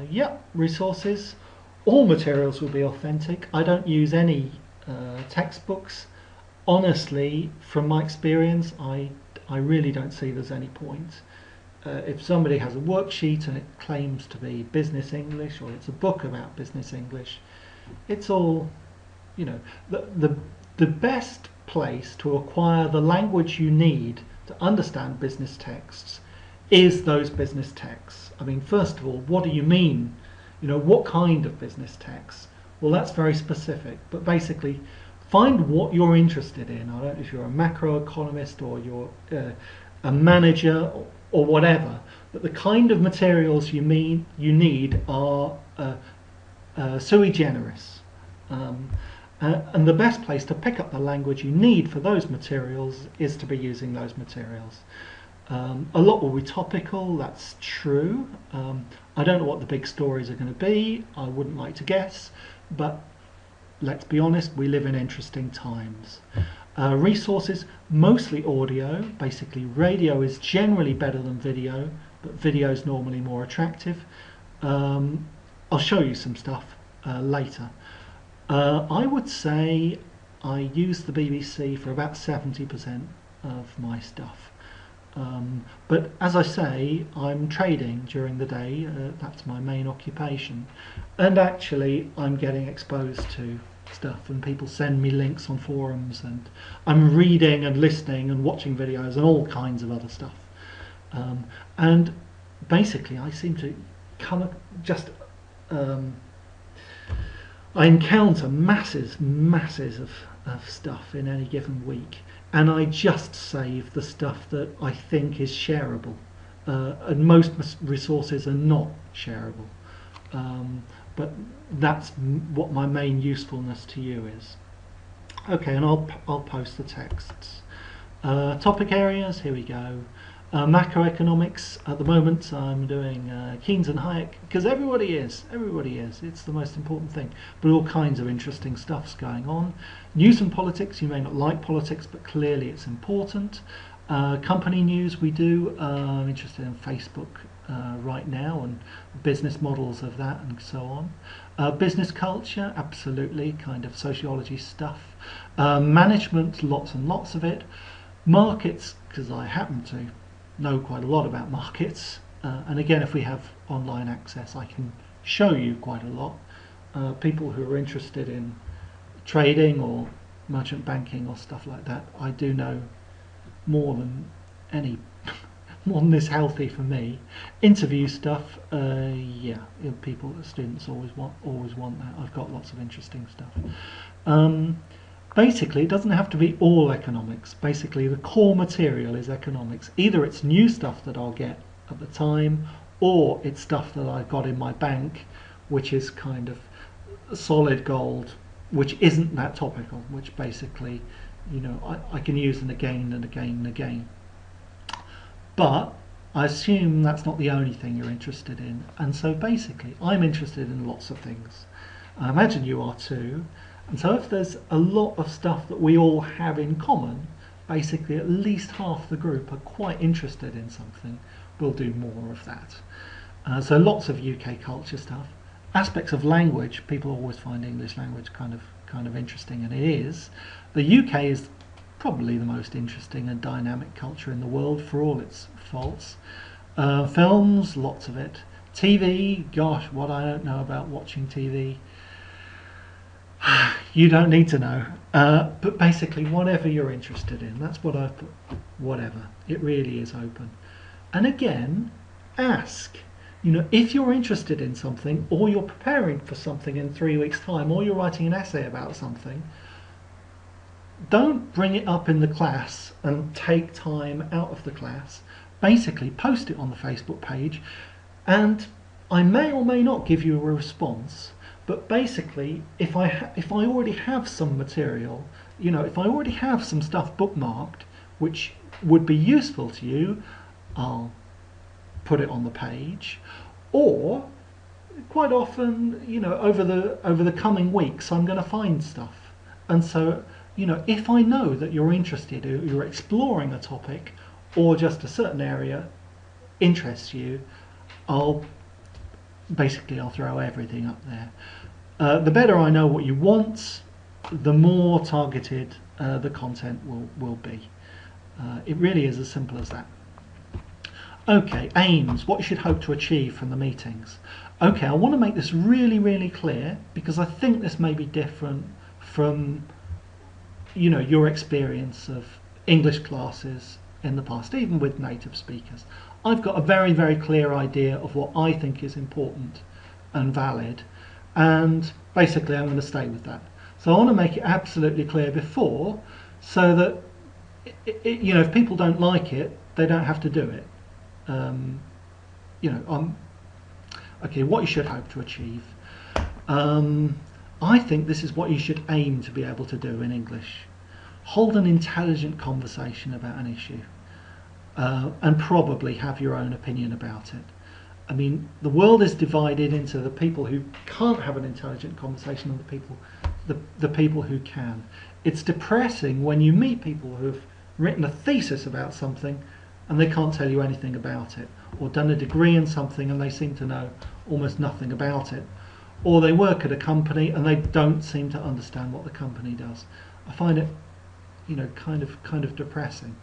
yeah, resources. All materials will be authentic. I don't use any textbooks. Honestly, from my experience, I really don't see there's any point. If somebody has a worksheet and it claims to be business English, or it's a book about business English, it's all, you know, the best place to acquire the language you need to understand business texts is those business texts. I mean, first of all, what do you mean? You know, what kind of business texts? Well, that's very specific, but basically find what you're interested in. I don't know if you're a macroeconomist or you're a manager or whatever, but the kind of materials you need are sui generis. And the best place to pick up the language you need for those materials is to be using those materials. A lot will be topical, that's true. I don't know what the big stories are going to be, I wouldn't like to guess, but let's be honest, we live in interesting times. Resources, mostly audio. Basically, radio is generally better than video, but video is normally more attractive. I'll show you some stuff later. I would say I use the BBC for about 70% of my stuff. But as I say, I'm trading during the day, that's my main occupation, and actually I'm getting exposed to stuff and people send me links on forums, and I'm reading and listening and watching videos and all kinds of other stuff. And basically I seem to I encounter masses of stuff in any given week, and I just save the stuff that I think is shareable, and most resources are not shareable, but that's what my main usefulness to you is. Okay, and I'll post the texts. Topic areas, here we go. Macroeconomics, at the moment I'm doing Keynes and Hayek, because everybody is, it's the most important thing, but all kinds of interesting stuff's going on. News and politics, you may not like politics, but clearly it's important. Company news we do, I'm interested in Facebook right now and business models of that and so on. Business culture, absolutely, kind of sociology stuff. Management, lots and lots of it. Markets, because I happen to know quite a lot about markets, and again, if we have online access I can show you quite a lot. People who are interested in trading or merchant banking or stuff like that, I do know more than is healthy for me. Interview stuff, yeah, students always want that. I've got lots of interesting stuff. Basically, it doesn't have to be all economics. Basically, the core material is economics. Either it's new stuff that I'll get at the time, or it's stuff that I've got in my bank, which is kind of solid gold, which isn't that topical, which basically, you know, I can use and again and again and again. But I assume that's not the only thing you're interested in, and so basically I'm interested in lots of things. I imagine you are too. And so if there's a lot of stuff that we all have in common, basically at least half the group are quite interested in something, we'll do more of that. So lots of UK culture stuff. Aspects of language, people always find English language kind of interesting, and it is. The UK is probably the most interesting and dynamic culture in the world for all its faults. Films, lots of it. TV, gosh, what I don't know about watching TV. You don't need to know, but basically whatever you're interested in, that's what I've put, whatever. It really is open. And again, ask. You know, if you're interested in something, or you're preparing for something in 3 weeks' time, or you're writing an essay about something, don't bring it up in the class and take time out of the class. Basically, post it on the Facebook page, and I may or may not give you a response. But basically, if I already have some material, you know, if I already have some stuff bookmarked which would be useful to you, I'll put it on the page. Or quite often, you know, over the coming weeks, I'm going to find stuff. And so, you know, if I know that you're interested, or you're exploring a topic, or just a certain area interests you, I'll basically I'll throw everything up there. The better I know what you want, the more targeted the content will be. It really is as simple as that. Okay, aims, what you should hope to achieve from the meetings. Okay, I want to make this really, really clear because I think this may be different from, you know, your experience of English classes in the past, even with native speakers. I've got a very, very clear idea of what I think is important and valid, and basically I'm going to stay with that. So I want to make it absolutely clear before, so that you know, if people don't like it, they don't have to do it. You know, okay, what you should hope to achieve. I think this is what you should aim to be able to do in English. Hold an intelligent conversation about an issue, and probably have your own opinion about it. I mean, the world is divided into the people who can't have an intelligent conversation and the people who can. It's depressing when you meet people who have written a thesis about something and they can't tell you anything about it, or done a degree in something and they seem to know almost nothing about it, or they work at a company and they don't seem to understand what the company does. I find it, you know, kind of depressing.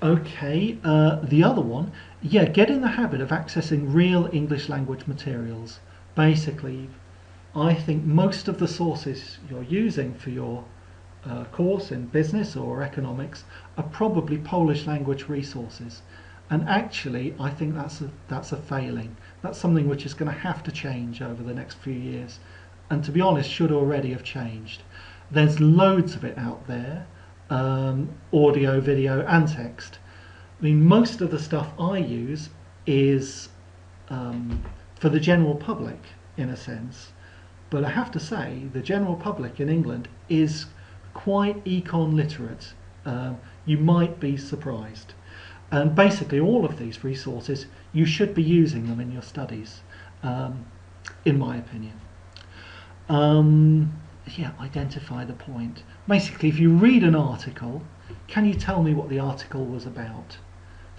Okay, the other one, yeah, get in the habit of accessing real English language materials. Basically, I think most of the sources you're using for your course in business or economics are probably Polish language resources, and actually I think that's a failing. That's something which is going to have to change over the next few years, and to be honest should already have changed. There's loads of it out there, audio, video and text. I mean, most of the stuff I use is for the general public in a sense, but I have to say the general public in England is quite econ literate. You might be surprised. And basically all of these resources, you should be using them in your studies, in my opinion. Yeah, identify the point. Basically, if you read an article, can you tell me what the article was about?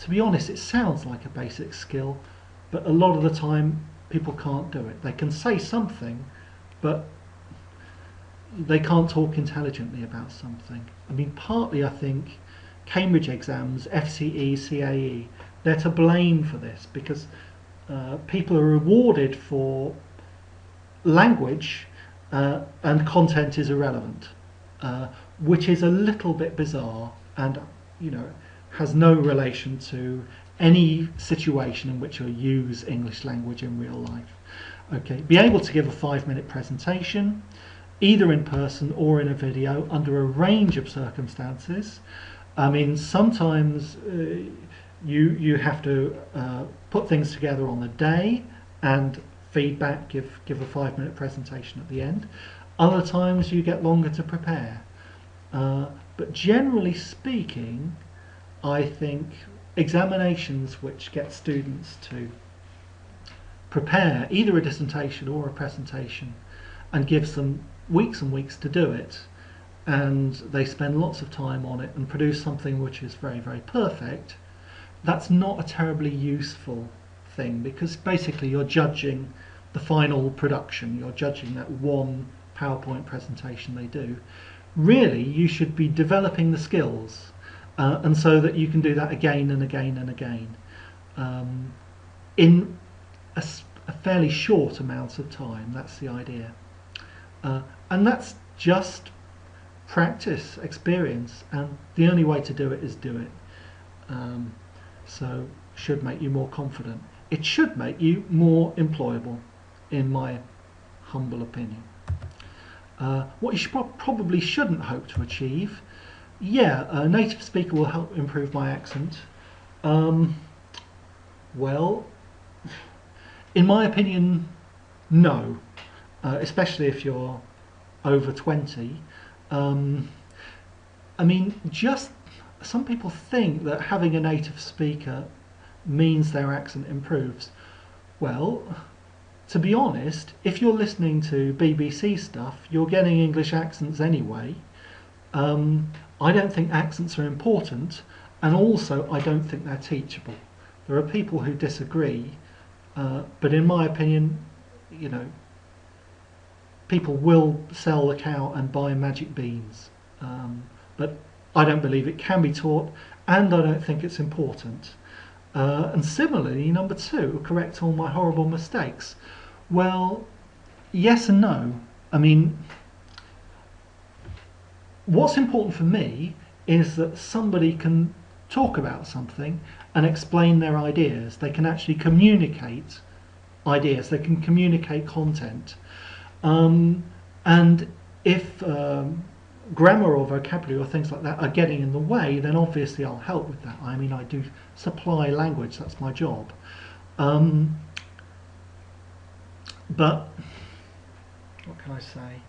To be honest, it sounds like a basic skill, but a lot of the time people can't do it. They can say something, but they can't talk intelligently about something. I mean, partly I think Cambridge exams, FCE, CAE, they're to blame for this, because people are rewarded for language and content is irrelevant, which is a little bit bizarre and, you know, has no relation to any situation in which you'll use English language in real life. Okay, be able to give a 5-minute presentation, either in person or in a video, under a range of circumstances. I mean, sometimes you have to put things together on the day and feedback, give a 5-minute presentation at the end. Other times you get longer to prepare. But generally speaking, I think examinations which get students to prepare either a dissertation or a presentation and gives them weeks and weeks to do it, and they spend lots of time on it and produce something which is very, very perfect, that's not a terribly useful thing, because basically you're judging the final production, you're judging that one PowerPoint presentation they do. Really, you should be developing the skills, and so that you can do that again and again and again in a fairly short amount of time. That's the idea. And that's just practice, experience, and the only way to do it is do it. So should make you more confident. It should make you more employable, in my humble opinion. What you probably shouldn't hope to achieve, yeah, a native speaker will help improve my accent. Well, in my opinion, no. Especially if you're over 20. I mean, just some people think that having a native speaker means their accent improves. Well, to be honest, if you're listening to BBC stuff, you're getting English accents anyway. I don't think accents are important, and also I don't think they're teachable. There are people who disagree, But in my opinion, you know, people will sell the cow and buy magic beans. But I don't believe it can be taught, and I don't think it's important. And similarly, number two, correct all my horrible mistakes. Well, yes and no. I mean, what's important for me is that somebody can talk about something and explain their ideas. They can actually communicate ideas. They can communicate content. And if grammar or vocabulary or things like that are getting in the way, then obviously I'll help with that. I mean, I do supply language. That's my job. But what can I say?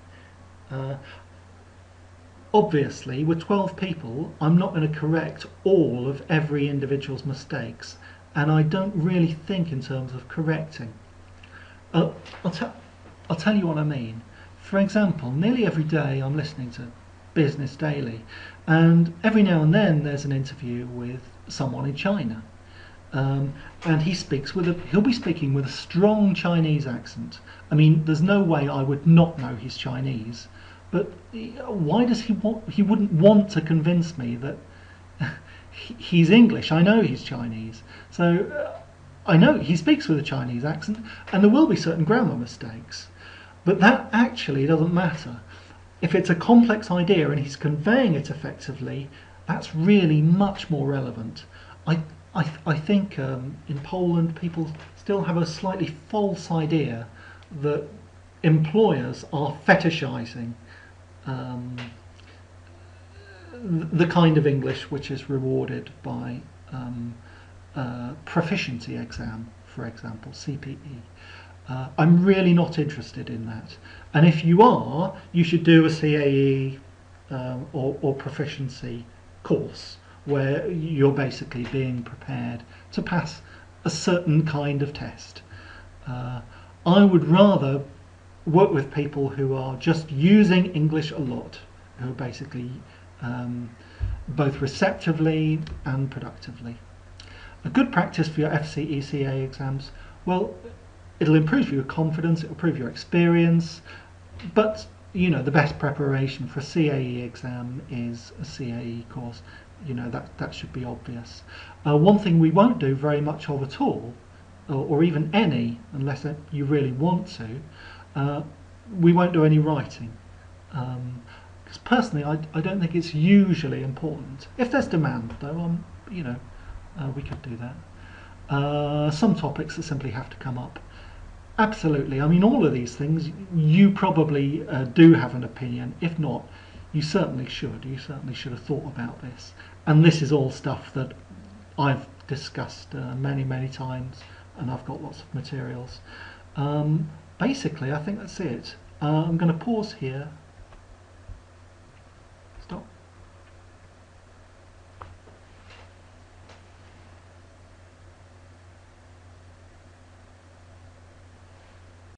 Obviously, with 12 people, I'm not going to correct all of every individual's mistakes, and I don't really think in terms of correcting. I'll tell you what I mean. For example, nearly every day I'm listening to Business Daily, and every now and then there's an interview with someone in China, and he'll be speaking with a strong Chinese accent. I mean, there's no way I would not know he's Chinese. But why does he wouldn't want to convince me that he's English? I know he's Chinese. So I know he speaks with a Chinese accent, and there will be certain grammar mistakes. But that actually doesn't matter. If it's a complex idea and he's conveying it effectively, that's really much more relevant. I think in Poland people still have a slightly false idea that employers are fetishizing the kind of English which is rewarded by proficiency exam, for example, CPE. I'm really not interested in that. And if you are, you should do a CAE or proficiency course where you're basically being prepared to pass a certain kind of test. I would rather work with people who are just using English a lot, who are basically both receptively and productively. A good practice for your FCE CA exams, well, it'll improve your confidence, it'll improve your experience, but you know, the best preparation for a CAE exam is a CAE course. You know, that should be obvious. One thing we won't do very much of at all, or even any, unless you really want to, we won't do any writing. Because personally, I don't think it's usually important. If there's demand, though, you know, we could do that. Some topics that simply have to come up. Absolutely. I mean, all of these things, you probably do have an opinion. If not, you certainly should. You certainly should have thought about this. And this is all stuff that I've discussed many, many times, and I've got lots of materials. Basically, I think that's it. I'm going to pause here